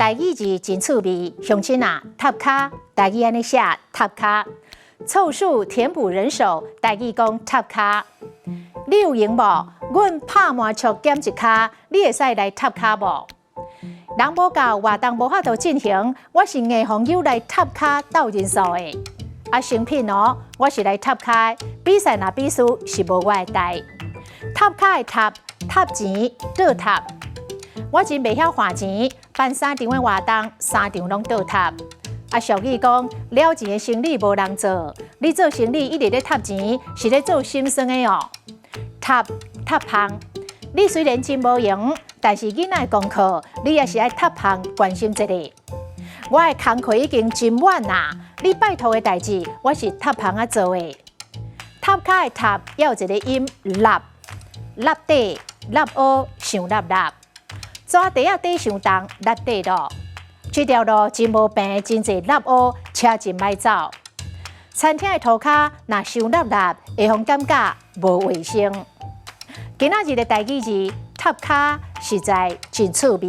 台语字真趣味，乡亲啊，塔卡，台语安尼写塔卡。凑数填补人手，台语讲塔卡。你有闲无？阮拍麻将减一卡，你会使来塔卡无？人无够，活动无法度进行，我是硬朋友来塔卡斗人数的。啊，成品哦，我是来塔卡，比赛若比输是无我的代。塔卡的塔，塔钱倒塔。我真袂晓花钱，办3场的活动，3场拢倒塔。啊，俗语讲，了钱的生意无人做，你做生意一直咧塔钱，是咧做心酸的哦。塔芳，你虽然真无闲，但是囡仔功课你也是爱塔芳关心一下。我的工课已经真满啦，你拜托的代志，我是塔芳啊做的。塔卡的塔要有一个音，立地立乌上立立。抓地啊地上重，立地路。这条路真无平，真侪立乌，车真歹走。餐厅的涂骹若伤立立，会互感觉无卫生。今仔日的台语字塔卡实在真趣味。